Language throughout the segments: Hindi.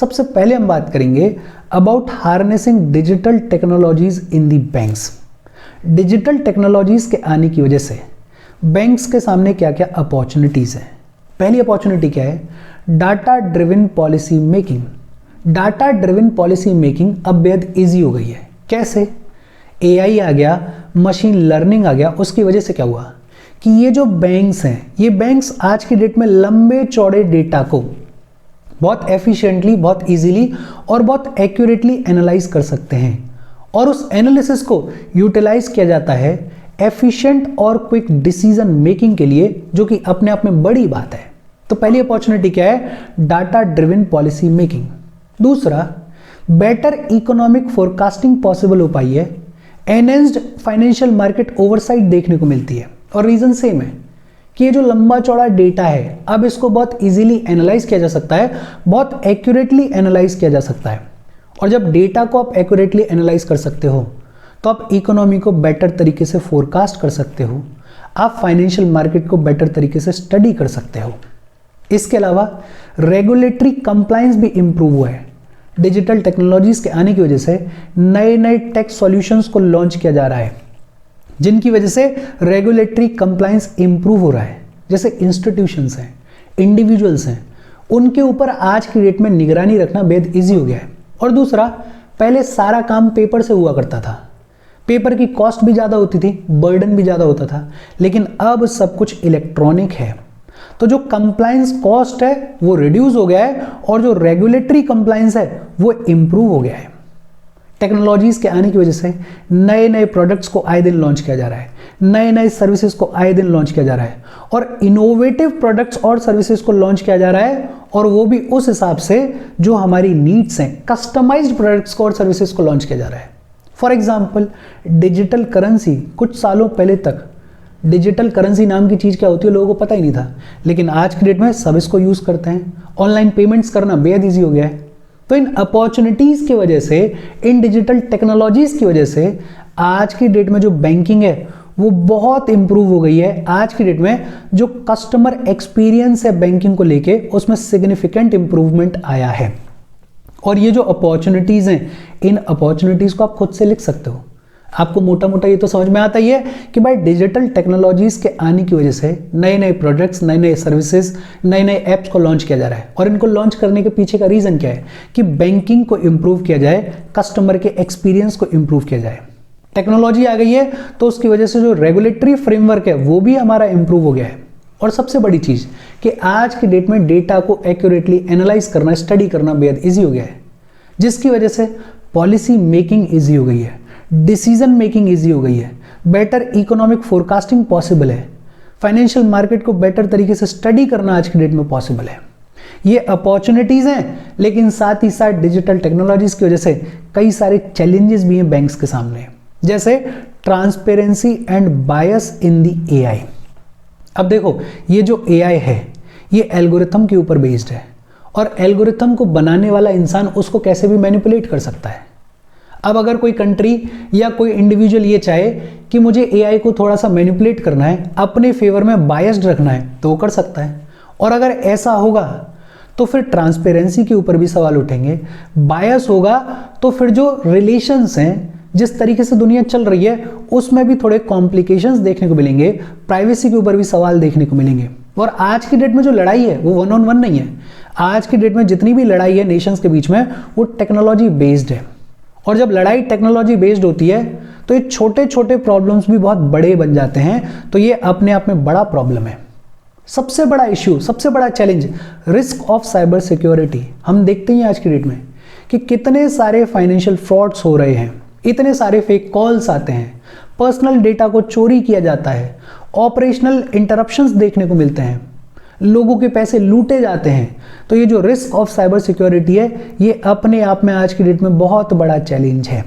सबसे पहले हम बात करेंगे about harnessing digital technologies in the banks. Digital technologies के आने की वजह से बैंक्स के सामने क्या क्या अपॉर्चुनिटीज हैं। पहली अपॉर्चुनिटी क्या है? Data driven policy making. Data driven policy making अब बेहद ईजी हो गई है। कैसे? एआई आ गया, मशीन लर्निंग आ गया। उसकी वजह से क्या हुआ कि ये जो बैंक्स हैं, ये बैंक्स आज की डेट में लंबे चौड़े डेटा को बहुत एफिशिएंटली, बहुत इजीली और बहुत एक्यूरेटली एनालाइज कर सकते हैं और उस एनालिसिस को यूटिलाइज किया जाता है एफिशिएंट और क्विक डिसीजन मेकिंग के लिए, जो कि अपने आप में बड़ी बात है। तो पहली अपॉर्चुनिटी क्या है? Data driven policy making. दूसरा, बेटर इकोनॉमिक फोरकास्टिंग पॉसिबल हो पाई है। एनहेंस्ड फाइनेंशियल मार्केट ओवरसाइट देखने को मिलती है और रीजन सेम है कि ये जो लंबा चौड़ा डेटा है, अब इसको बहुत इजीली एनालाइज किया जा सकता है, बहुत एक्यूरेटली एनालाइज किया जा सकता है। और जब डेटा को आप एक्यूरेटली एनालाइज कर सकते हो तो आप इकोनॉमी को बेटर तरीके से फोरकास्ट कर सकते हो, आप फाइनेंशियल मार्केट को बेटर तरीके से स्टडी कर सकते हो। इसके अलावा रेगुलेटरी कंप्लायंस भी इंप्रूव हुआ है। डिजिटल टेक्नोलॉजीज के आने की वजह से नए नए टेक सॉल्यूशंस को लॉन्च किया जा रहा है, जिनकी वजह से रेगुलेटरी कंप्लायंस इंप्रूव हो रहा है। जैसे इंस्टीट्यूशंस हैं, इंडिविजुअल्स हैं, उनके ऊपर आज की डेट में निगरानी रखना बेहद ईजी हो गया है। और दूसरा, पहले सारा काम पेपर से हुआ करता था, पेपर की कॉस्ट भी ज़्यादा होती थी, बर्डन भी ज़्यादा होता था, लेकिन अब सब कुछ इलेक्ट्रॉनिक है, तो जो कंप्लायंस कॉस्ट है वो रिड्यूस हो गया है और जो रेगुलेटरी कंप्लायंस है वो इंप्रूव हो गया है। टेक्नोलॉजीज के आने की वजह से नए नए प्रोडक्ट्स को आए दिन लॉन्च किया जा रहा है, नए नए सर्विसेज को आए दिन लॉन्च किया जा रहा है और इनोवेटिव प्रोडक्ट्स और सर्विसेज को लॉन्च किया जा रहा है, और वो भी उस हिसाब से जो हमारी नीड्स हैं। कस्टमाइज्ड प्रोडक्ट्स को और सर्विसेज को लॉन्च किया जा रहा है। For example, digital currency. कुछ सालों पहले तक डिजिटल करेंसी नाम की चीज़ क्या होती है लोगों को पता ही नहीं था, लेकिन आज की डेट में सब इसको यूज़ करते हैं। ऑनलाइन पेमेंट्स करना बेहद ईजी हो गया है। तो इन अपॉर्चुनिटीज़ की वजह से, इन डिजिटल टेक्नोलॉजीज़ की वजह से आज की डेट में जो बैंकिंग है वो बहुत इंप्रूव हो गई है। आज की डेट में जो कस्टमर एक्सपीरियंस है बैंकिंग को लेके, उसमें सिग्निफिकेंट इंप्रूवमेंट आया है। और ये जो अपॉर्चुनिटीज़ हैं, इन अपॉर्चुनिटीज़ को आप खुद से लिख सकते हो। आपको मोटा मोटा ये तो समझ में आता ही है कि भाई डिजिटल टेक्नोलॉजीज़ के आने की वजह से नए नए प्रोडक्ट्स, नए नए सर्विसेज, नए नए ऐप्स को लॉन्च किया जा रहा है। और इनको लॉन्च करने के पीछे का रीज़न क्या है कि बैंकिंग को इम्प्रूव किया जाए, कस्टमर के एक्सपीरियंस को इम्प्रूव किया जाए। टेक्नोलॉजी आ गई है तो उसकी वजह से जो रेगुलेटरी फ्रेमवर्क है वो भी हमारा इम्प्रूव हो गया है। और सबसे बड़ी चीज़ कि आज की डेट में डेटा को एक्यूरेटली एनालाइज करना, स्टडी करना बेहद ईजी हो गया है, जिसकी वजह से पॉलिसी मेकिंग ईजी हो गई है, डिसीजन मेकिंग ईजी हो गई है, बेटर इकोनॉमिक फोरकास्टिंग पॉसिबल है, फाइनेंशियल मार्केट को बेटर तरीके से स्टडी करना आज की डेट में पॉसिबल है। ये अपॉर्चुनिटीज़ हैं, लेकिन साथ ही साथ डिजिटल टेक्नोलॉजीज़ की वजह से कई सारे चैलेंजेस भी हैं बैंक्स के सामने, जैसे transparency and bias in the AI. अब देखो, ये जो एआई है ये एल्गोरिथम के ऊपर बेस्ड है और एल्गोरिथम को बनाने वाला इंसान उसको कैसे भी मैनिपुलेट कर सकता है। अब अगर कोई कंट्री या कोई इंडिविजुअल ये चाहे कि मुझे एआई को थोड़ा सा मैनिपुलेट करना है, अपने फेवर में बायस्ड रखना है, तो वो कर सकता है। और अगर ऐसा होगा तो फिर ट्रांसपेरेंसी के ऊपर भी सवाल उठेंगे। बायस होगा तो फिर जो रिलेशंस हैं, जिस तरीके से दुनिया चल रही है, उसमें भी थोड़े कॉम्प्लिकेशंस देखने को मिलेंगे, प्राइवेसी के ऊपर भी सवाल देखने को मिलेंगे। और आज की डेट में जो लड़ाई है वो 1 on 1 नहीं है। आज की डेट में जितनी भी लड़ाई है नेशंस के बीच में, वो टेक्नोलॉजी बेस्ड है। और जब लड़ाई टेक्नोलॉजी बेस्ड होती है तो ये छोटे छोटे प्रॉब्लम्स भी बहुत बड़े बन जाते हैं। तो ये अपने आप में बड़ा प्रॉब्लम है। सबसे बड़ा इश्यू, सबसे बड़ा challenge, risk of cyber security. हम देखते हैं आज की डेट में कि कितने सारे फाइनेंशियल फ्रॉड्स हो रहे हैं, इतने सारे फेक कॉल्स आते हैं, पर्सनल डेटा को चोरी किया जाता है, ऑपरेशनल इंटरप्शंस देखने को मिलते हैं, लोगों के पैसे लूटे जाते हैं। तो ये जो रिस्क ऑफ साइबर सिक्योरिटी है, ये अपने आप में आज की डेट में बहुत बड़ा चैलेंज है।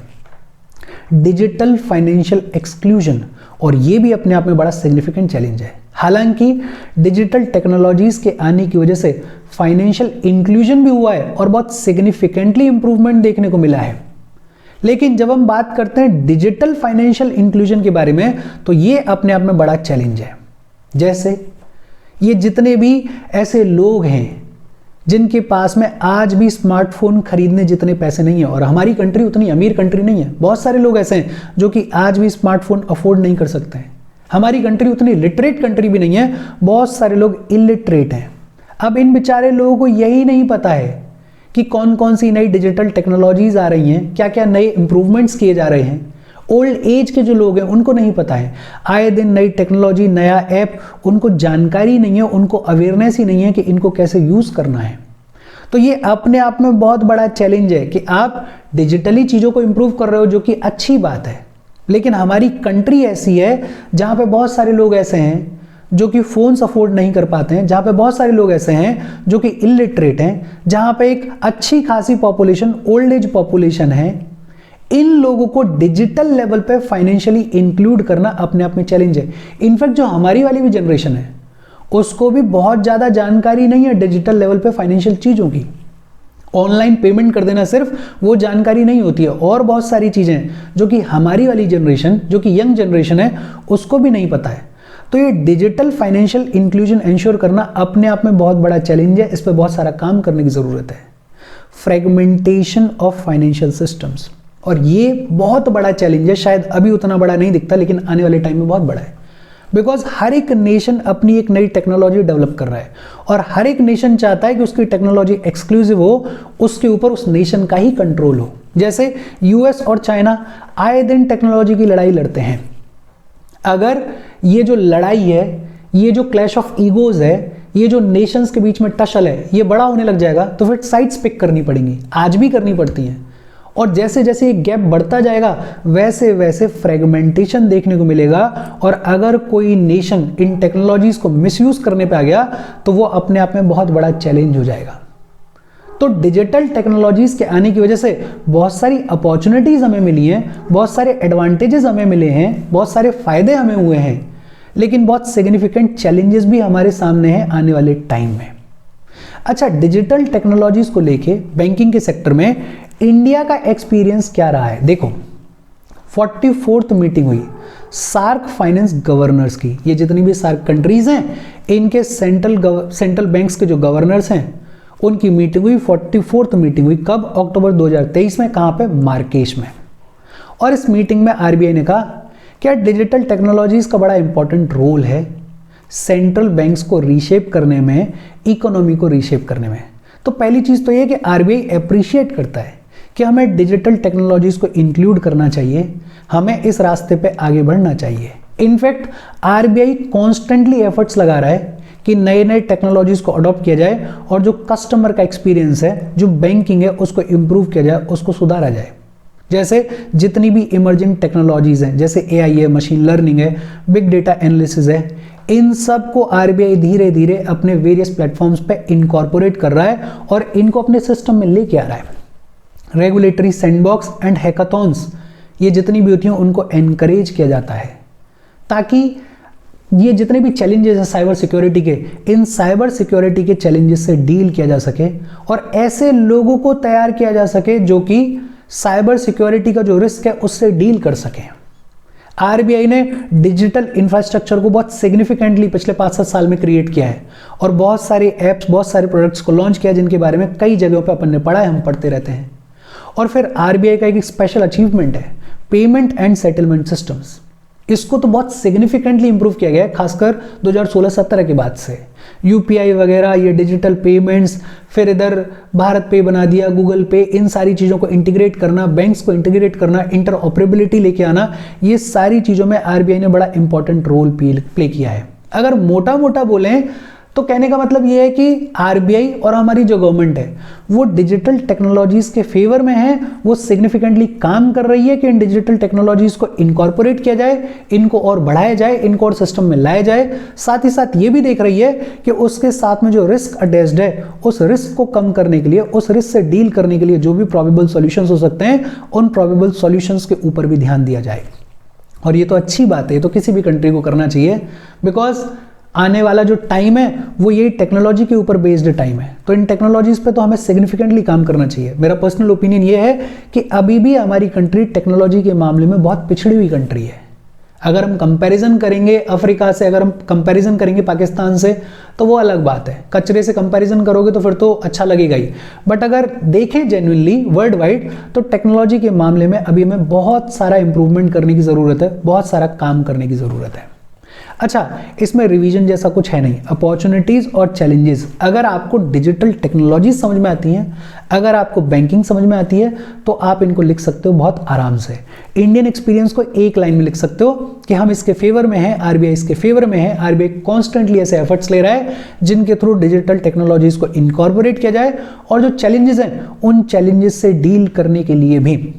डिजिटल फाइनेंशियल एक्सक्लूजन, और ये भी अपने आप में बड़ा सिग्निफिकेंट चैलेंज है। हालांकि डिजिटल टेक्नोलॉजीज के आने की वजह से फाइनेंशियल इंक्लूजन भी हुआ है और बहुत सिग्निफिकेंटली इंप्रूवमेंट देखने को मिला है, लेकिन जब हम बात करते हैं डिजिटल फाइनेंशियल इंक्लूजन के बारे में, तो ये अपने आप में बड़ा चैलेंज है। जैसे ये जितने भी ऐसे लोग हैं जिनके पास में आज भी स्मार्टफोन खरीदने जितने पैसे नहीं है। और हमारी कंट्री उतनी अमीर कंट्री नहीं है, बहुत सारे लोग ऐसे हैं जो कि आज भी स्मार्टफोन अफोर्ड नहीं कर सकते हैं। हमारी कंट्री उतनी लिटरेट कंट्री भी नहीं है, बहुत सारे लोग इलिटरेट हैं। अब इन बेचारे लोगों को यही नहीं पता है कि कौन कौन सी नई डिजिटल टेक्नोलॉजीज आ रही हैं, क्या क्या नए इंप्रूवमेंट्स किए जा रहे हैं। ओल्ड एज के जो लोग हैं उनको नहीं पता है, आए दिन नई टेक्नोलॉजी, नया ऐप, उनको जानकारी नहीं है, उनको अवेयरनेस ही नहीं है कि इनको कैसे यूज़ करना है। तो ये अपने आप में बहुत बड़ा चैलेंज है कि आप डिजिटली चीज़ों को इंप्रूव कर रहे हो, जो कि अच्छी बात है, लेकिन हमारी कंट्री ऐसी है जहाँ पे बहुत सारे लोग ऐसे हैं जो कि फ़ोन्स अफोर्ड नहीं कर पाते हैं, जहाँ पे बहुत सारे लोग ऐसे हैं जो कि इलिटरेट हैं, जहाँ पे एक अच्छी खासी पॉपुलेशन, ओल्ड एज पॉपुलेशन है। इन लोगों को डिजिटल लेवल पे फाइनेंशियली इंक्लूड करना अपने आप में चैलेंज है। इनफैक्ट जो हमारी वाली भी जनरेशन है उसको भी बहुत ज़्यादा जानकारी नहीं है डिजिटल लेवल पे फाइनेंशियल चीज़ों की। ऑनलाइन पेमेंट कर देना सिर्फ वो जानकारी नहीं होती है, और बहुत सारी चीज़ें जो कि हमारी वाली जनरेशन, जो कि यंग जनरेशन है, उसको भी नहीं पता है। तो ये डिजिटल फाइनेंशियल इंक्लूजन इंश्योर करना अपने आप में बहुत बड़ा चैलेंज है, इस पर बहुत सारा काम करने की ज़रूरत है। फ्रेगमेंटेशन ऑफ फाइनेंशियल सिस्टम्स, और ये बहुत बड़ा चैलेंज है, शायद अभी उतना बड़ा नहीं दिखता लेकिन आने वाले टाइम में बहुत बड़ा है। बिकॉज हर एक नेशन अपनी एक नई टेक्नोलॉजी डेवलप कर रहा है, और हर एक नेशन चाहता है कि उसकी टेक्नोलॉजी एक्सक्लूसिव हो, उसके ऊपर उस नेशन का ही कंट्रोल हो। जैसे यूएस और चाइना आए दिन टेक्नोलॉजी की लड़ाई लड़ते हैं। अगर ये जो लड़ाई है, ये जो क्लैश ऑफ ईगोज है, ये जो नेशंस के बीच में टसल है, ये बड़ा होने लग जाएगा तो फिर साइड्स पिक करनी पड़ेंगी, आज भी करनी पड़ती हैं। और जैसे जैसे ये गैप बढ़ता जाएगा वैसे वैसे फ्रेगमेंटेशन देखने को मिलेगा, और अगर कोई नेशन इन टेक्नोलॉजीज को मिसयूज करने पे आ गया तो वो अपने आप में बहुत बड़ा चैलेंज हो जाएगा। तो डिजिटल टेक्नोलॉजीज के आने की वजह से बहुत सारी अपॉर्चुनिटीज हमें मिली हैं, बहुत सारे एडवांटेजेस हमें मिले हैं, बहुत सारे फायदे हमें हुए हैं, लेकिन बहुत सिग्निफिकेंट चैलेंजेस भी हमारे सामने हैं आने वाले टाइम में। अच्छा, डिजिटल टेक्नोलॉजीज को लेके बैंकिंग के सेक्टर में इंडिया का एक्सपीरियंस क्या रहा है? देखो, 44th मीटिंग हुई सार्क फाइनेंस गवर्नर्स की। ये जितनी भी सार्क कंट्रीज हैं, इनके सेंट्रल बैंक्स के जो गवर्नर्स हैं उनकी मीटिंग हुई, 44th मीटिंग हुई। कब? अक्टूबर 2023 में। कहाँ पे? मार्केश में। और इस मीटिंग में आरबीआई ने कहा क्या डिजिटल टेक्नोलॉजीज का बड़ा इंपॉर्टेंट रोल है सेंट्रल बैंक्स को रीशेप करने में, इकोनॉमी को रीशेप करने में। तो पहली चीज़ तो ये कि आरबीआई अप्रिशिएट करता है कि हमें डिजिटल टेक्नोलॉजीज को इंक्लूड करना चाहिए, हमें इस रास्ते पे आगे बढ़ना चाहिए। इनफैक्ट आरबीआई कॉन्स्टेंटली एफर्ट्स लगा रहा है कि नए नए टेक्नोलॉजीज को अडॉप्ट किया जाए, और जो कस्टमर का एक्सपीरियंस है, जो बैंकिंग है, उसको इम्प्रूव किया जाए, उसको सुधारा जाए। जैसे जितनी भी इमर्जिंग टेक्नोलॉजीज हैं, जैसे एआई है, मशीन लर्निंग है, बिग डेटा एनालिसिस है, इन सब को आरबीआई धीरे धीरे अपने वेरियस प्लेटफॉर्म्स पे इनकॉर्पोरेट कर रहा है और इनको अपने सिस्टम में लेके आ रहा है। रेगुलेटरी सैंडबॉक्स एंड हैकाथॉन्स, ये जितनी भी होती हैं उनको एनकरेज किया जाता है, ताकि ये जितने भी चैलेंजेस हैं साइबर सिक्योरिटी के, इन साइबर सिक्योरिटी के चैलेंजेस से डील किया जा सके, और ऐसे लोगों को तैयार किया जा सके जो कि साइबर सिक्योरिटी का जो रिस्क है उससे डील कर सकें। आरबीआई ने डिजिटल इंफ्रास्ट्रक्चर को बहुत सिग्निफिकेंटली पिछले 5-7 साल में क्रिएट किया है, और बहुत सारे ऐप्स, बहुत सारे प्रोडक्ट्स को लॉन्च किया, जिनके बारे में कई जगहों पे अपन ने पढ़ा है, हम पढ़ते रहते हैं। और फिर आरबीआई का एक स्पेशल अचीवमेंट है पेमेंट एंड सेटलमेंट सिस्टम्स। इसको तो बहुत सिग्निफिकेंटली इंप्रूव किया गया है, खासकर 2016-17 के बाद से। यूपीआई वगैरह, ये डिजिटल पेमेंट्स, फिर इधर भारत पे बना दिया, गूगल पे, इन सारी चीज़ों को इंटीग्रेट करना, बैंक्स को इंटीग्रेट करना, इंटरऑपरेबिलिटी लेके आना, ये सारी चीज़ों में आरबीआई ने बड़ा इंपॉर्टेंट रोल प्ले किया है। अगर मोटा मोटा बोलें तो कहने का मतलब ये है कि आरबीआई और हमारी जो गवर्नमेंट है वो डिजिटल टेक्नोलॉजीज के फेवर में है, वो सिग्निफिकेंटली काम कर रही है कि इन डिजिटल टेक्नोलॉजीज को इनकॉर्पोरेट किया जाए, इनको और बढ़ाया जाए, इनको और सिस्टम में लाया जाए। साथ ही साथ ये भी देख रही है कि उसके साथ में जो रिस्क अटैच्ड है, उस रिस्क को कम करने के लिए, उस रिस्क से डील करने के लिए जो भी प्रोबेबल सॉल्यूशंस हो सकते हैं, उन प्रोबेबल सॉल्यूशंस के ऊपर भी ध्यान दिया जाए। और ये तो अच्छी बात है, ये तो किसी भी कंट्री को करना चाहिए, बिकॉज आने वाला जो टाइम है वो यही टेक्नोलॉजी के ऊपर बेस्ड टाइम है। तो इन टेक्नोलॉजीज पे तो हमें सिग्निफिकेंटली काम करना चाहिए। मेरा पर्सनल ओपिनियन ये है कि अभी भी हमारी कंट्री टेक्नोलॉजी के मामले में बहुत पिछड़ी हुई कंट्री है। अगर हम कंपैरिजन करेंगे अफ्रीका से, अगर हम कंपैरिजन करेंगे पाकिस्तान से, तो वो अलग बात है, कचरे से कंपैरिजन करोगे तो फिर तो अच्छा लगेगा ही। बट अगर देखें जेन्युइनली वर्ल्ड वाइड, तो टेक्नोलॉजी के मामले में अभी हमें बहुत सारा इंप्रूवमेंट करने की ज़रूरत है, बहुत सारा काम करने की ज़रूरत है। अच्छा, इसमें रिवीजन जैसा कुछ है नहीं। अपॉर्चुनिटीज़ और चैलेंजेस, अगर आपको डिजिटल टेक्नोलॉजी समझ में आती हैं, अगर आपको बैंकिंग समझ में आती है, तो आप इनको लिख सकते हो बहुत आराम से। इंडियन एक्सपीरियंस को एक लाइन में लिख सकते हो कि हम इसके फेवर में हैं, आरबीआई इसके फेवर में है। आरबीआई कॉन्स्टेंटली ऐसे एफर्ट्स ले रहा है जिनके थ्रू डिजिटल टेक्नोलॉजीज को इनकॉर्पोरेट किया जाए, और जो चैलेंजेस हैं उन चैलेंजेस से डील करने के लिए भी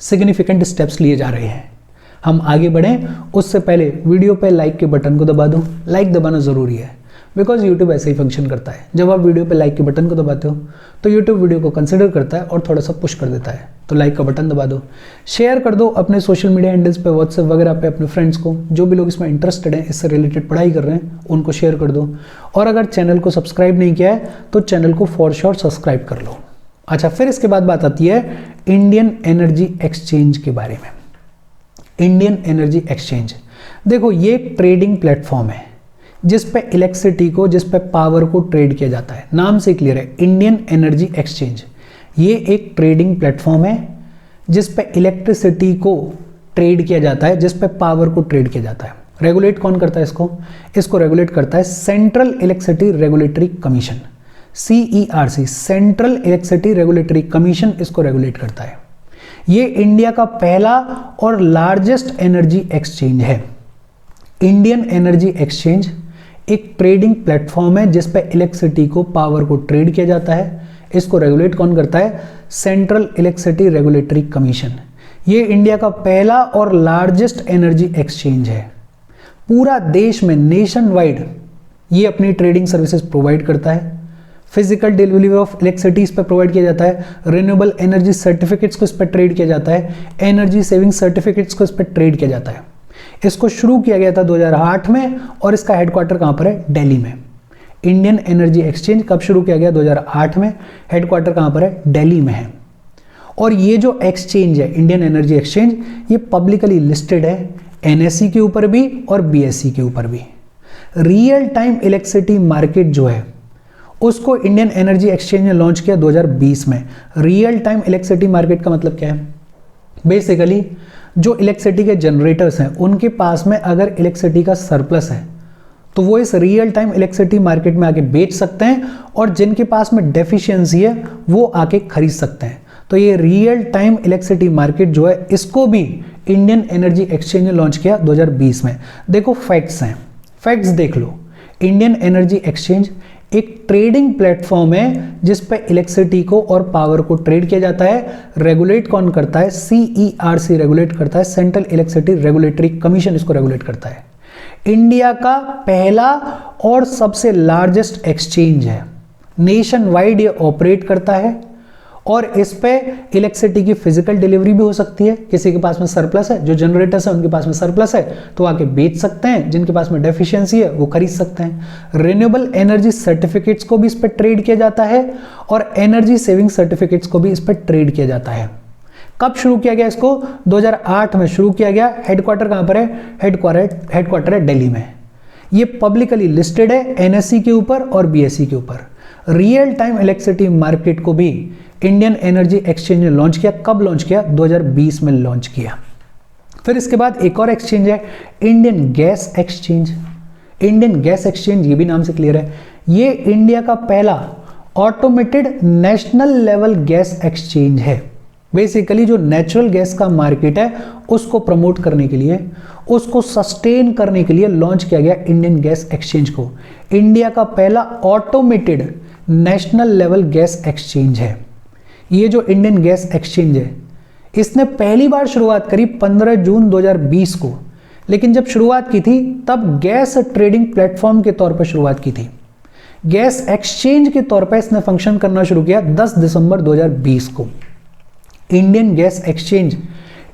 सिग्निफिकेंट स्टेप्स लिए जा रहे हैं। हम आगे बढ़ें उससे पहले वीडियो पे लाइक के बटन को दबा दो। लाइक दबाना ज़रूरी है, बिकॉज यूट्यूब ऐसे ही फंक्शन करता है। जब आप वीडियो पे लाइक के बटन को दबाते हो तो यूट्यूब वीडियो को कंसिडर करता है और थोड़ा सा पुश कर देता है। तो लाइक का बटन दबा दो, शेयर कर दो अपने सोशल मीडिया हैंडल्स पे, व्हाट्सएप वगैरह पे अपने फ्रेंड्स को, जो भी लोग इसमें इंटरेस्टेड हैं, इससे रिलेटेड पढ़ाई कर रहे हैं, उनको शेयर कर दो। और अगर चैनल को सब्सक्राइब नहीं किया है तो चैनल को फॉर श्योर सब्सक्राइब कर लो। अच्छा, फिर इसके बाद बात आती है इंडियन एनर्जी एक्सचेंज के बारे में। इंडियन एनर्जी एक्सचेंज, देखो ये एक ट्रेडिंग प्लेटफॉर्म है जिस पे इलेक्ट्रिसिटी को, जिस पे पावर को ट्रेड किया जाता है। नाम से क्लियर है, इंडियन एनर्जी एक्सचेंज। ये एक ट्रेडिंग प्लेटफॉर्म है जिस पे इलेक्ट्रिसिटी को ट्रेड किया जाता है, जिस पे पावर को ट्रेड किया जाता है। रेगुलेट कौन करता है इसको? इसको रेगुलेट करता है central electricity regulatory commission, CERC, central electricity regulatory commission इसको रेगुलेट करता है। ये इंडिया का पहला और लार्जेस्ट एनर्जी एक्सचेंज है। इंडियन एनर्जी एक्सचेंज एक ट्रेडिंग प्लेटफॉर्म है जिस पे इलेक्ट्रिसिटी को, पावर को ट्रेड किया जाता है। इसको रेगुलेट कौन करता है? Central electricity regulatory commission. ये इंडिया का पहला और लार्जेस्ट एनर्जी एक्सचेंज है। पूरा देश में, नेशन वाइड ये अपनी ट्रेडिंग सर्विसेज प्रोवाइड करता है। फिजिकल डिलीवरी ऑफ इलेक्ट्रिसिटी इस पर प्रोवाइड किया जाता है। रिन्यूएबल एनर्जी सर्टिफिकेट्स को इस पर ट्रेड किया जाता है। एनर्जी सेविंग सर्टिफिकेट्स को इस पर ट्रेड किया जाता है। इसको शुरू किया गया था 2008 में और इसका हेडक्वार्टर कहाँ पर है? दिल्ली में। इंडियन एनर्जी एक्सचेंज कब शुरू किया गया? 2008 में। हेडक्वार्टर कहाँ पर है? दिल्ली में है। और ये जो एक्सचेंज है, इंडियन एनर्जी एक्सचेंज, ये पब्लिकली लिस्टेड है, NSE के ऊपर भी और BSE के ऊपर भी। रियल टाइम इलेक्ट्रिसिटी मार्केट जो है उसको इंडियन एनर्जी एक्सचेंज ने लॉन्च किया 2020 में। रियल टाइम इलेक्ट्रिसिटी मार्केट का मतलब क्या है? बेसिकली जो इलेक्ट्रिसिटी के जनरेटर्स हैं उनके पास में अगर इलेक्ट्रिसिटी का सरप्लस है तो वो इस रियल टाइम इलेक्ट्रिसिटी मार्केट में आके बेच सकते हैं, और जिनके पास में डेफिशिएंसी है वो आके खरीद सकते हैं। तो ये रियल टाइम इलेक्ट्रिसिटी मार्केट जो है इसको भी इंडियन एनर्जी एक्सचेंज ने लॉन्च किया 2020 में। देखो फैक्ट्स हैं, फैक्ट्स देख लो। इंडियन एनर्जी एक्सचेंज एक ट्रेडिंग प्लेटफॉर्म है जिस पे इलेक्ट्रिसिटी को और पावर को ट्रेड किया जाता है। रेगुलेट कौन करता है? CERC रेगुलेट करता है, सेंट्रल इलेक्ट्रिसिटी रेगुलेटरी कमीशन इसको रेगुलेट करता है। इंडिया का पहला और सबसे लार्जेस्ट एक्सचेंज है, नेशन वाइड ये ऑपरेट करता है, और इस पे इलेक्ट्रिसिटी की फिजिकल डिलीवरी भी हो सकती है। किसी के पास में सरप्लस है, जो जनरेटर्स है उनके पास में सरप्लस है तो आके बेच सकते हैं, जिनके पास में डेफिशिएंसी है वो खरीद सकते हैं। रिन्यूएबल एनर्जी सर्टिफिकेट्स को भी इस पे ट्रेड किया जाता है, और एनर्जी सेविंग सर्टिफिकेट्स को भी इस पे ट्रेड किया जाता है। कब शुरू किया गया इसको? 2008 में शुरू किया गया। हेडक्वार्टर कहाँ पर है? हेडक्वार्टर है दिल्ली में। ये पब्लिकली लिस्टेड है NSE के ऊपर और BSE के ऊपर। रियल टाइम इलेक्ट्रिसिटी मार्केट को भी इंडियन एनर्जी एक्सचेंज ने लॉन्च किया। कब लॉन्च किया? 2020 में लॉन्च किया। फिर इसके बाद एक और एक्सचेंज है, Indian gas exchange. Indian gas exchange, ये भी नाम से क्लियर है, ये इंडिया का पहला automated national level gas exchange है। बेसिकली जो नेचुरल गैस का मार्केट है उसको प्रमोट करने के लिए, उसको सस्टेन करने के लिए लॉन्च किया गया इंडियन गैस एक्सचेंज को। इंडिया का पहला automated national level gas exchange है ये जो इंडियन गैस एक्सचेंज है। इसने पहली बार शुरुआत करी 15 जून 2020 को, लेकिन जब शुरुआत की थी तब गैस ट्रेडिंग प्लेटफॉर्म के तौर पर शुरुआत की थी। गैस एक्सचेंज के तौर पर इसने फंक्शन करना शुरू किया 10 दिसंबर 2020 को। इंडियन गैस एक्सचेंज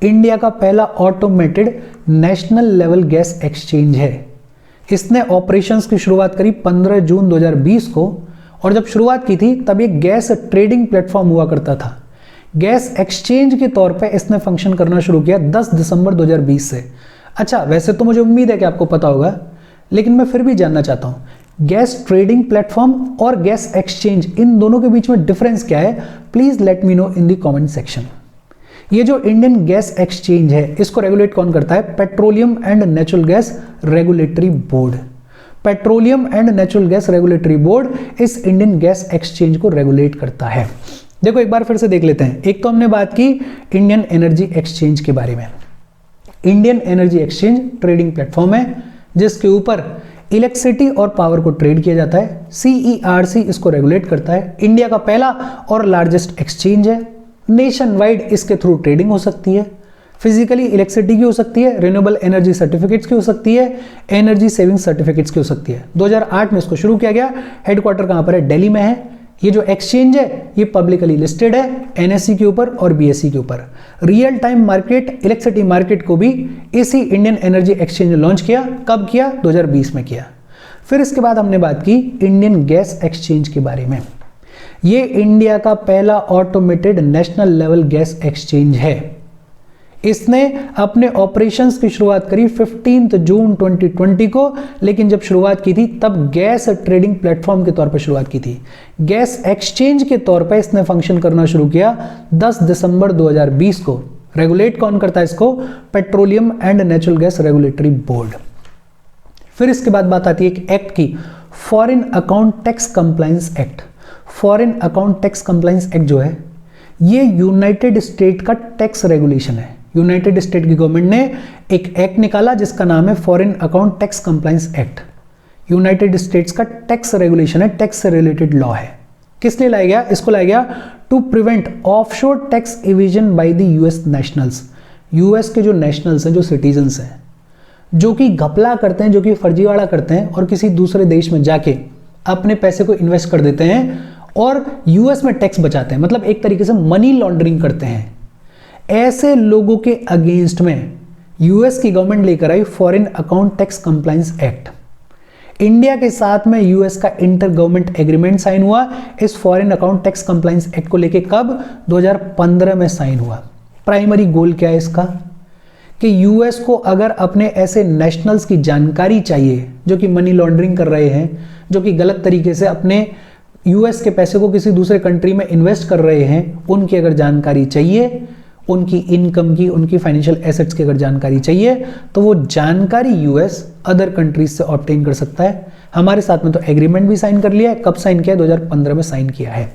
इंडिया का पहला automated national level gas exchange है। इसने ऑपरेशंस की शुरुआत करी 15 जून 2020 को, और जब शुरुआत की थी तब ये गैस ट्रेडिंग प्लेटफॉर्म हुआ करता था। गैस एक्सचेंज के तौर पे इसने फंक्शन करना शुरू किया 10 दिसंबर 2020 से। अच्छा, वैसे तो मुझे उम्मीद है कि आपको पता होगा, लेकिन मैं फिर भी जानना चाहता हूँ गैस ट्रेडिंग प्लेटफॉर्म और गैस एक्सचेंज, इन दोनों के बीच में डिफरेंस क्या है, please let me know in the comment section. ये जो इंडियन गैस एक्सचेंज है इसको रेगुलेट कौन करता है, petroleum and natural gas regulatory board. Petroleum and natural gas regulatory board इस इंडियन गैस एक्सचेंज को रेगुलेट करता है। देखो एक बार फिर से देख लेते हैं। एक तो हमने बात की इंडियन एनर्जी एक्सचेंज के बारे में। Indian energy exchange trading platform है जिसके ऊपर इलेक्ट्रिसिटी और पावर को ट्रेड किया जाता है। CERC इसको रेगुलेट करता है। इंडिया का पहला और लार्जेस्ट एक्सचेंज है। नेशन वाइड इसके थ्रू ट्रेडिंग हो सकती है। फिजिकली इलेक्ट्रिसिटी की हो सकती है, रिन्यूएबल एनर्जी सर्टिफिकेट्स की हो सकती है, एनर्जी सेविंग सर्टिफिकेट्स की हो सकती है। 2008 में इसको शुरू किया गया। हेडक्वार्टर कहां पर है, दिल्ली में है। ये जो एक्सचेंज है ये पब्लिकली लिस्टेड है NSE के ऊपर और BSE के ऊपर। Real time market, electricity market को भी इसी इंडियन एनर्जी एक्सचेंज ने लॉन्च किया। कब किया, 2020 में किया। फिर इसके बाद हमने बात की इंडियन गैस एक्सचेंज के बारे में। ये इंडिया का पहला automated national level gas exchange है। इसने अपने ऑपरेशंस की शुरुआत करी 15 जून 2020 को, लेकिन जब शुरुआत की थी तब गैस ट्रेडिंग प्लेटफॉर्म के तौर पर शुरुआत की थी। गैस एक्सचेंज के तौर पर इसने फंक्शन करना शुरू किया 10 दिसंबर 2020 को। रेगुलेट कौन करता है इसको, petroleum and natural gas regulatory board. फिर इसके बाद बात आती है एक एक्ट की, foreign account tax compliance act. Foreign account tax compliance act जो है ये यूनाइटेड स्टेट का टैक्स रेगुलेशन है। यूनाइटेड स्टेट की गवर्नमेंट ने एक एक्ट निकाला जिसका नाम है foreign account tax compliance act. United States का टैक्स रेगुलेशन है, टैक्स से रिलेटेड लॉ है। किस लिए लाया गया, इसको लाया गया to prevent offshore tax evasion by the US nationals. US के जो नेशनल्स हैं, जो सिटीजन्स हैं, जो कि घपला करते हैं, जो कि फर्जीवाड़ा करते हैं और किसी दूसरे देश में जाके अपने पैसे को इन्वेस्ट कर देते हैं और यूएस में टैक्स बचाते हैं, मतलब एक तरीके से मनी लॉन्ड्रिंग करते हैं। ऐसे लोगों के अगेंस्ट में यूएस की गवर्नमेंट लेकर आई foreign account tax compliance act. India के साथ में यूएस का इंटर गवर्नमेंट एग्रीमेंट साइन हुआ इस foreign account tax compliance act को लेके। कब, 2015 में साइन हुआ। प्राइमरी गोल क्या है इसका, कि यूएस को अगर अपने ऐसे नेशनल्स की जानकारी चाहिए जो कि मनी लॉन्ड्रिंग कर रहे हैं, जो कि गलत तरीके से अपने यूएस के पैसे को किसी दूसरे कंट्री में इन्वेस्ट कर रहे हैं, उनकी अगर जानकारी चाहिए, उनकी इनकम की, उनकी फाइनेंशियल एसेट्स की अगर जानकारी चाहिए, तो वो जानकारी यूएस अदर कंट्रीज से ऑब्टेन कर सकता है। हमारे साथ में तो एग्रीमेंट भी साइन कर लिया है। कब साइन किया, 2015 में साइन किया है।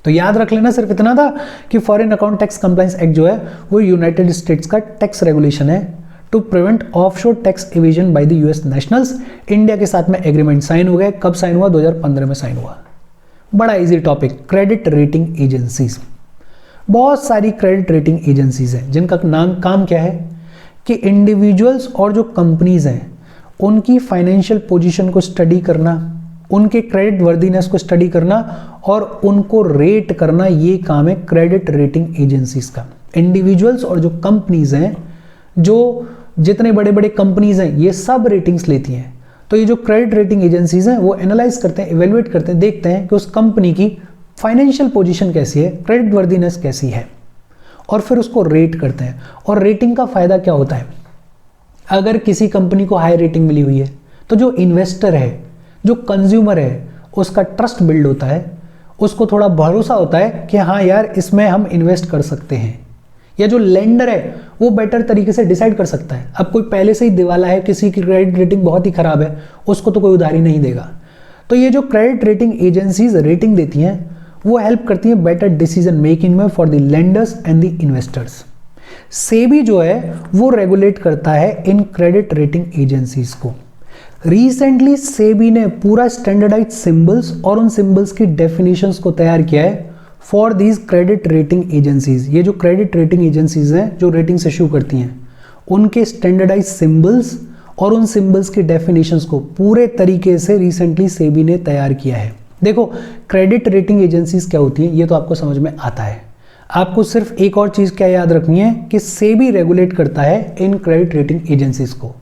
तो याद रख लेना सिर्फ इतना था कि foreign account tax compliance act जो है वो यूनाइटेड स्टेट्स का टैक्स रेगुलेशन है to prevent offshore tax evasion by the US nationals. India के साथ में एग्रीमेंट साइन हो गए। कब साइन हुआ, 2015 में साइन हुआ। बड़ा easy topic, credit rating agencies. बहुत सारी क्रेडिट रेटिंग एजेंसीज हैं जिनका काम क्या है कि इंडिविजुअल्स और जो कंपनीज हैं उनकी फाइनेंशियल पोजीशन को स्टडी करना, उनके क्रेडिट वर्दीनेस को स्टडी करना और उनको रेट करना, ये काम है क्रेडिट रेटिंग एजेंसीज का। इंडिविजुअल्स और जो कंपनीज हैं, जो जितने बड़े बड़े कंपनीज हैं, ये सब रेटिंग्स लेती हैं। तो ये जो क्रेडिट रेटिंग एजेंसीज हैं वो एनालाइज करते हैं, इवेल्युएट करते हैं, देखते हैं कि उस कंपनी की फाइनेंशियल पोजीशन कैसी है, क्रेडिट वर्दीनेस कैसी है, और फिर उसको रेट करते हैं। और रेटिंग का फायदा क्या होता है, अगर किसी कंपनी को हाई रेटिंग मिली हुई है तो जो इन्वेस्टर है, जो कंज्यूमर है, उसका ट्रस्ट बिल्ड होता है, उसको थोड़ा भरोसा होता है कि हाँ यार इसमें हम इन्वेस्ट कर सकते हैं। या जो लेंडर है वो बेटर तरीके से डिसाइड कर सकता है। अब कोई पहले से ही दिवाला है, किसी की क्रेडिट रेटिंग बहुत ही खराब है, उसको तो कोई उधारी नहीं देगा। तो ये जो क्रेडिट रेटिंग एजेंसीज रेटिंग देती हैं वो हेल्प करती हैं बेटर डिसीजन मेकिंग में for the lenders and the investors. SEBI जो है वो रेगुलेट करता है इन क्रेडिट रेटिंग एजेंसीज को। रिसेंटली सेबी ने पूरा स्टैंडर्डाइज्ड सिंबल्स और उन सिंबल्स की डेफिनेशंस को तैयार किया है for these credit rating agencies. ये जो क्रेडिट रेटिंग एजेंसीज हैं जो रेटिंग्स इशू करती हैं, उनके स्टैंडर्डाइज्ड सिंबल्स और उन सिंबल्स की डेफिनेशंस को पूरे तरीके से रिसेंटली सेबी ने तैयार किया है। देखो क्रेडिट रेटिंग एजेंसीज क्या होती हैं ये तो आपको समझ में आता है। आपको सिर्फ एक और चीज क्या याद रखनी है कि सेबी रेगुलेट करता है इन क्रेडिट रेटिंग एजेंसीज को।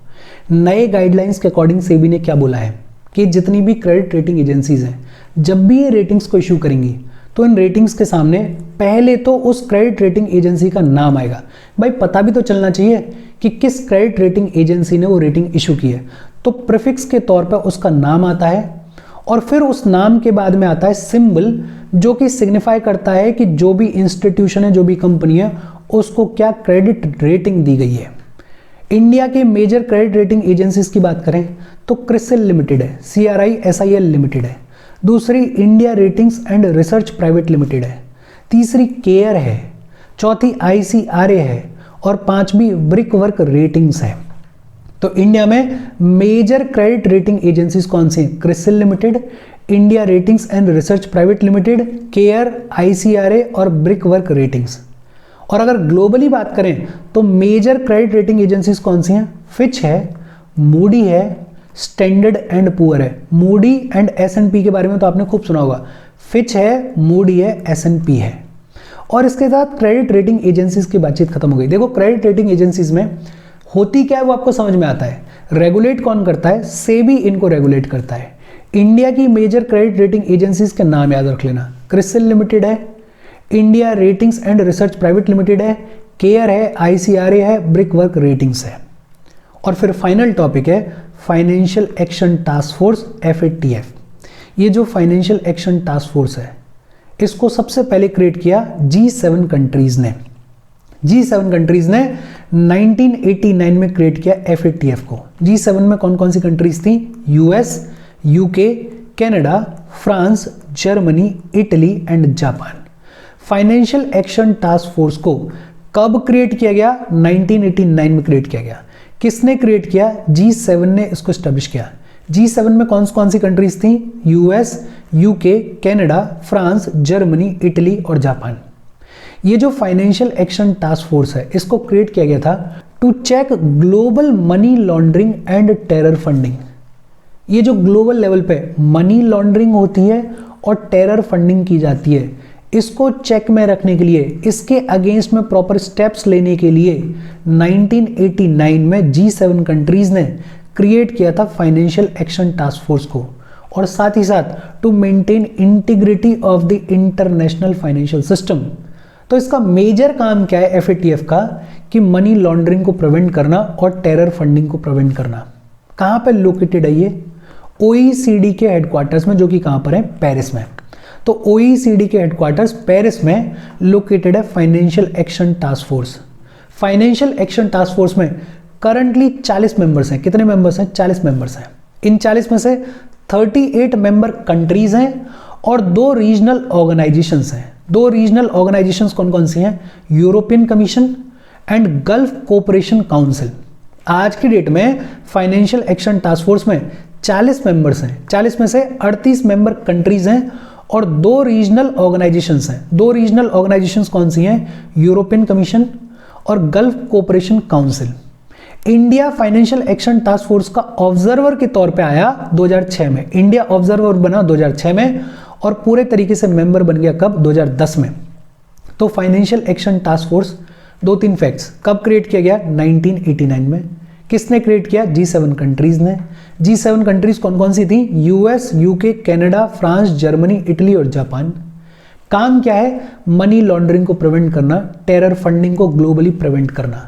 नए गाइडलाइंस के अकॉर्डिंग सेबी ने क्या बोला है कि जितनी भी क्रेडिट रेटिंग एजेंसीज हैं, जब भी ये रेटिंग्स को इशू करेंगी तो इन रेटिंग्स के सामने पहले तो उस क्रेडिट रेटिंग एजेंसी का नाम आएगा। भाई पता भी तो चलना चाहिए कि किस क्रेडिट रेटिंग एजेंसी ने वो रेटिंग इशू की है। तो प्रीफिक्स के तौर पर उसका नाम आता है और फिर उस नाम के बाद में आता है सिंबल जो कि सिग्निफाई करता है कि जो भी इंस्टीट्यूशन है, जो भी कंपनी है, उसको क्या क्रेडिट रेटिंग दी गई है। इंडिया के मेजर क्रेडिट रेटिंग एजेंसीज की बात करें तो क्रिसिल लिमिटेड है, CRISIL लिमिटेड है। दूसरी India ratings and research private limited है। तीसरी केयर है। चौथी ICRA है और पांचवी ब्रिक वर्क रेटिंग्स है। तो इंडिया में मेजर क्रेडिट रेटिंग एजेंसीज कौन सी हैं? CRISIL limited, India ratings and research private limited, care, ICRA और ब्रिक वर्क रेटिंग्स। और अगर ग्लोबली बात करें तो मेजर क्रेडिट रेटिंग एजेंसीज कौन सी हैं? फिच है, मूडी है, स्टैंडर्ड एंड पुअर है। मूडी एंड S&P के बारे में तो आपने खूब सुना होगा। फिच है, मूडी है, S&P है। और इसके साथ क्रेडिट रेटिंग एजेंसीज की बातचीत खत्म हो गई। देखो क्रेडिट रेटिंग एजेंसीज में होती क्या है वो आपको समझ में आता है। रेगुलेट कौन करता है? सेबी इनको रेगुलेट करता है। इंडिया की मेजर क्रेडिट रेटिंग एजेंसीज के नाम याद रख लेना। क्रिसिल लिमिटेड है, India ratings and research private limited है, केयर है, ICRA है, ब्रिक वर्क रेटिंग्स है। और फिर फाइनल टॉपिक है financial action task force, FATF। ये जो फाइनेंशियल एक्शन टास्क फोर्स है इसको सबसे पहले क्रिएट किया G7 कंट्रीज ने। G7 कंट्रीज ने 1989 में क्रिएट किया FATF को। G7 में कौन कौन सी कंट्रीज थी? US, UK, Canada, France, Germany, Italy and Japan. Financial action task force को कब क्रिएट किया गया? 1989 में क्रिएट किया गया। किसने क्रिएट किया? G7 ने इसको एस्टेब्लिश किया। G7 में कौन कौन सी कंट्रीज थी? US, UK, Canada, France, Germany, Italy और जापान। ये जो फाइनेंशियल एक्शन टास्क फोर्स है इसको क्रिएट किया गया था to check global money laundering and terror funding. ये जो ग्लोबल लेवल पे मनी लॉन्ड्रिंग होती है और टेरर फंडिंग की जाती है, इसको चेक में रखने के लिए, इसके अगेंस्ट में प्रॉपर स्टेप्स लेने के लिए 1989 में G7 कंट्रीज ने क्रिएट किया था फाइनेंशियल एक्शन टास्क फोर्स को। और साथ ही साथ to maintain integrity of the international financial system. तो इसका मेजर काम क्या है FATF का? कि मनी लॉन्ड्रिंग को प्रिवेंट करना और टेरर फंडिंग को प्रिवेंट करना। कहाँ पे लोकेटेड है ये? OECD के हेडक्वार्टर्स में, जो कि कहाँ पर है? पेरिस में। तो OECD के हेडक्वार्टर्स पेरिस में लोकेटेड है financial action task force. Financial action task force में करंटली 40 मेंबर्स हैं। कितने मेंबर्स हैं? 40 मेंबर्स हैं। इन 40 में से 38 मेंबर कंट्रीज हैं और 2 रीजनल ऑर्गेनाइजेशंस हैं। 2 रीजनल ऑर्गेनाइजेशंस कौन कौन सी हैं? European commission and gulf cooperation council. आज की डेट में फाइनेंशियल एक्शन टास्क फोर्स में 40 मेंबर्स हैं। 40 में से 38 मेंबर कंट्रीज हैं और 2 रीजनल ऑर्गेनाइजेशंस हैं। 2 रीजनल ऑर्गेनाइजेशंस कौन सी हैं? यूरोपियन कमीशन और gulf cooperation council. India financial action task force का ऑब्जर्वर के तौर पे आया 2006 में। इंडिया ऑब्जर्वर बना 2006 में और पूरे तरीके से मेंबर बन गया कब? 2010 में। तो financial action task force, 2-3 facts, कब क्रिएट किया गया? 1989 में। किसने क्रिएट किया? G7 कंट्रीज ने। G7 कंट्रीज कौन कौन सी थी? US, UK, Canada, France, Germany, Italy और जापान। काम क्या है? मनी लॉन्ड्रिंग को प्रिवेंट करना, टेरर फंडिंग को ग्लोबली प्रिवेंट करना।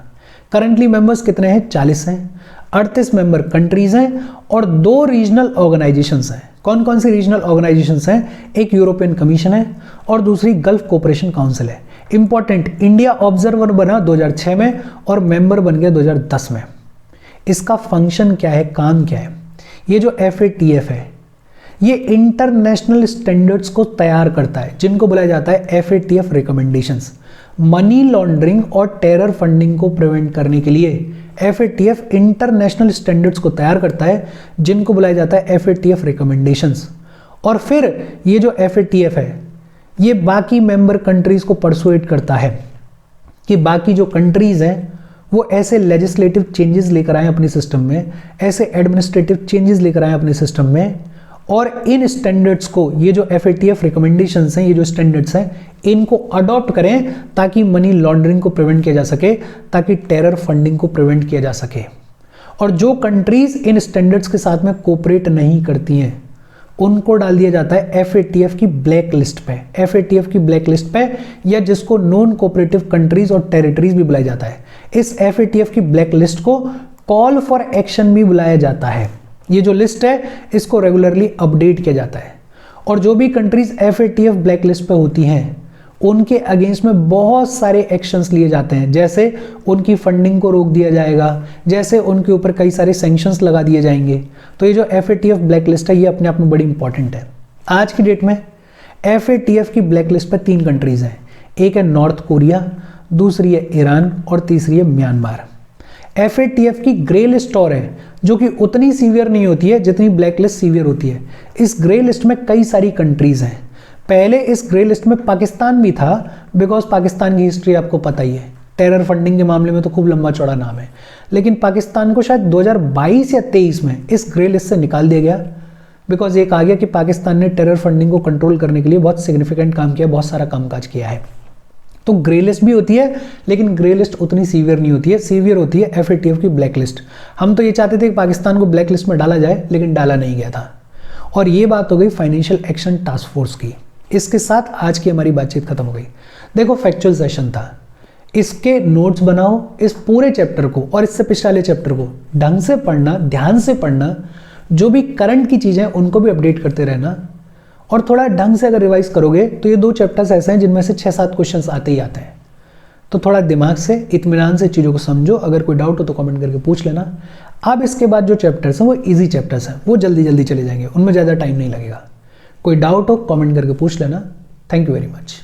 करंटली मेंबर्स कितने हैं? 40 हैं। 38 मेंबर कंट्रीज हैं और 2 रीजनल ऑर्गेनाइजेशंस हैं। कौन कौन सी रीजनल ऑर्गेनाइजेशंस हैं? एक यूरोपियन कमीशन है और दूसरी गल्फ कोऑपरेशन काउंसिल है। इंपॉर्टेंट, इंडिया ऑब्जर्वर बना 2006 में और मेंबर बन गया 2010 में। इसका फंक्शन क्या है? काम क्या है? ये जो FATF है ये इंटरनेशनल स्टैंडर्ड्स को तैयार करता है, जिनको बुलाया जाता है FATF रिकमेंडेशंस। मनी लॉन्ड्रिंग और टेरर फंडिंग को प्रिवेंट करने के लिए FATF इंटरनेशनल स्टैंडर्ड्स को तैयार करता है, जिनको बुलाया जाता है FATF रिकमेंडेशंस। और फिर ये जो FATF है ये बाकी मेंबर कंट्रीज को परसुएट करता है कि बाकी जो कंट्रीज हैं वो ऐसे लेजिस्लेटिव चेंजेस लेकर आए अपने सिस्टम में, ऐसे एडमिनिस्ट्रेटिव चेंजेस लेकर आए अपने सिस्टम में, और इन स्टैंडर्ड्स को, ये जो FATF रिकमेंडेशंस हैं, ये जो स्टैंडर्ड्स हैं, इनको अडॉप्ट करें ताकि मनी लॉन्ड्रिंग को प्रिवेंट किया जा सके, ताकि टेरर फंडिंग को प्रिवेंट किया जा सके। और जो कंट्रीज इन स्टैंडर्ड्स के साथ में कोऑपरेट नहीं करती हैं उनको डाल दिया जाता है FATF की ब्लैक लिस्ट पे। FATF की ब्लैक लिस्ट पे, या जिसको नॉन कोऑपरेटिव कंट्रीज और टेरिटरीज भी बुलाया जाता है। इस FATF की ब्लैक लिस्ट को कॉल फॉर एक्शन भी बुलाया जाता है। ये जो लिस्ट है इसको रेगुलरली अपडेट किया जाता है, और जो भी कंट्रीज FATF ब्लैक लिस्ट पे होती हैं उनके अगेंस्ट में बहुत सारे एक्शंस लिए जाते हैं, जैसे उनकी फंडिंग को रोक दिया जाएगा, जैसे उनके ऊपर कई सारे सैंक्शंस लगा दिए जाएंगे। तो ये जो FATF ब्लैक लिस्ट है ये अपने आप में बड़ी इंपॉर्टेंट है। आज की डेट में FATF की ब्लैक लिस्ट पर 3 कंट्रीज हैं, एक है नॉर्थ कोरिया, दूसरी है ईरान और तीसरी है म्यांमार। FATF की ग्रे लिस्ट और है जो कि उतनी सीवियर नहीं होती है जितनी ब्लैक लिस्ट सीवियर होती है। इस ग्रे लिस्ट में कई सारी कंट्रीज हैं। पहले इस ग्रे लिस्ट में पाकिस्तान भी था, बिकॉज पाकिस्तान की हिस्ट्री आपको पता ही है, टेरर फंडिंग के मामले में तो खूब लंबा चौड़ा नाम है। लेकिन पाकिस्तान को शायद 2022 या 23 में इस ग्रे लिस्ट से निकाल दिया गया, बिकॉज एक आ गया कि पाकिस्तान ने टेरर फंडिंग को कंट्रोल करने के लिए बहुत सिग्निफिकेंट काम किया, बहुत सारा कामकाज किया है। तो ग्रे लिस्ट भी होती है, लेकिन ग्रे लिस्ट उतनी सीवियर नहीं होती है, सीवियर होती है FATF की ब्लैक लिस्ट। हम तो ये चाहते थे कि पाकिस्तान को ब्लैक लिस्ट में डाला जाए, लेकिन डाला नहीं गया था। और ये बात हो गई फाइनेंशियल एक्शन टास्क फोर्स की। इसके साथ आज की हमारी बातचीत खत्म हो गई। देखो फैक्चुअल सेशन था, इसके नोट्स बनाओ, इस पूरे चैप्टर को और इससे पिछले वाले चैप्टर को ढंग से पढ़ना, ध्यान से पढ़ना, जो भी करंट की चीज़ें उनको भी अपडेट करते रहना, और थोड़ा ढंग से अगर रिवाइज करोगे तो ये 2 चैप्टर्स ऐसे हैं जिनमें से 6-7 क्वेश्चंस आते ही आते हैं। तो थोड़ा दिमाग से, इत्मीनान से चीज़ों को समझो। अगर कोई डाउट हो तो कमेंट करके पूछ लेना। अब इसके बाद जो चैप्टर्स हैं वो इजी चैप्टर्स हैं, वो जल्दी जल्दी चले जाएंगे, उनमें ज़्यादा टाइम नहीं लगेगा। कोई डाउट हो कमेंट करके पूछ लेना। Thank you very much.